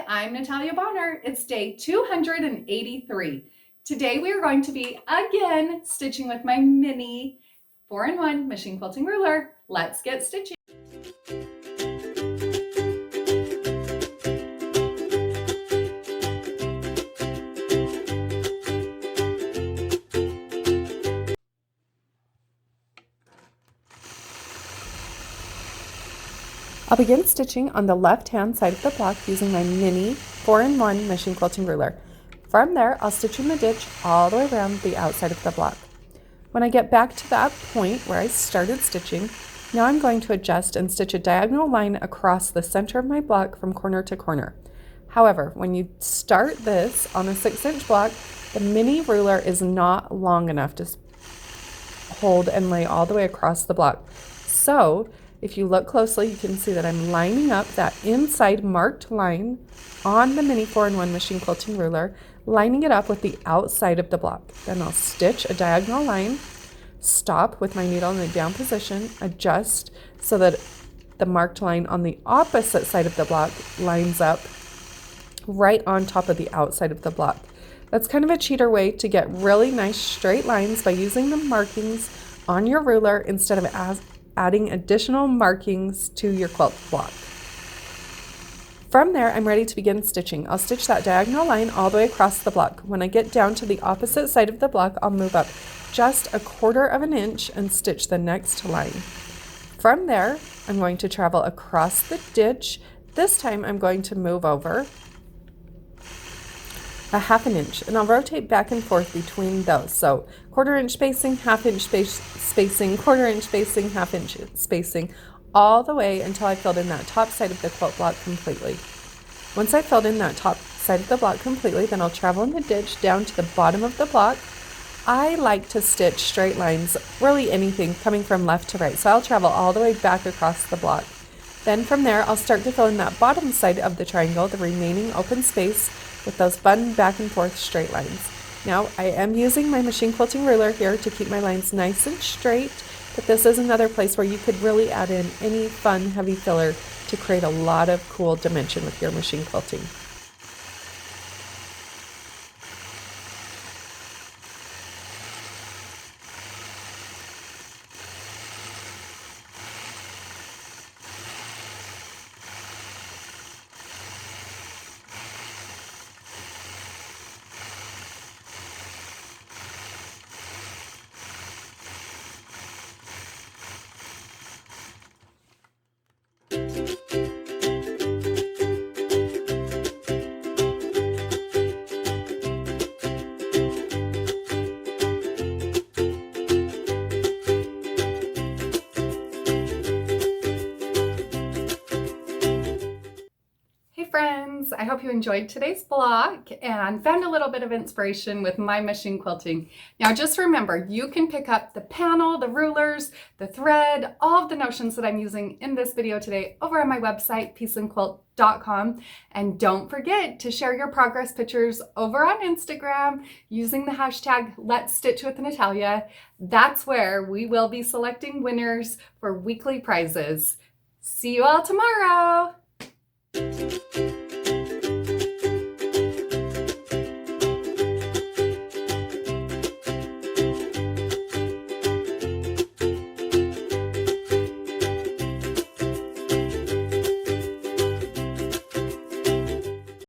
I'm Natalia Bonner. It's day 283. Today we are going to be again stitching with my mini 4-in-1 machine quilting ruler. Let's get stitching. I'll begin stitching on the left-hand side of the block using my mini 4-in-1 machine quilting ruler. From there, I'll stitch in the ditch all the way around the outside of the block. When I get back to that point where I started stitching, now I'm going to adjust and stitch a diagonal line across the center of my block from corner to corner. However, when you start this on a 6-inch block, the mini ruler is not long enough to hold and lay all the way across the block. So, if you look closely, you can see that I'm lining up that inside marked line on the mini 4-in-1 machine quilting ruler, lining it up with the outside of the block. Then I'll stitch a diagonal line, stop with my needle in the down position, adjust so that the marked line on the opposite side of the block lines up right on top of the outside of the block. That's kind of a cheater way to get really nice straight lines by using the markings on your ruler instead of adding additional markings to your quilt block. From there, I'm ready to begin stitching. I'll stitch that diagonal line all the way across the block. When I get down to the opposite side of the block, I'll move up just 1/4 of an inch and stitch the next line. From there, I'm going to travel across the ditch. This time I'm going to move over 1/2 inch, and I'll rotate back and forth between those. So 1/4 inch spacing, 1/2 inch spacing, 1/4 inch spacing, 1/2 inch spacing, all the way until I filled in that top side of the quilt block completely. Once I filled in that top side of the block completely, then I'll travel in the ditch down to the bottom of the block. I like to stitch straight lines, really anything coming from left to right. So I'll travel all the way back across the block. Then from there, I'll start to fill in that bottom side of the triangle, the remaining open space, with those buttoned back and forth straight lines. Now, I am using my machine quilting ruler here to keep my lines nice and straight, but this is another place where you could really add in any fun heavy filler to create a lot of cool dimension with your machine quilting. Friends, I hope you enjoyed today's block and found a little bit of inspiration with my machine quilting. Now just remember, you can pick up the panel, the rulers, the thread, all of the notions that I'm using in this video today over on my website, peaceandquilt.com. And don't forget to share your progress pictures over on Instagram using the hashtag Let's Stitch with Natalia. That's where we will be selecting winners for weekly prizes. See you all tomorrow.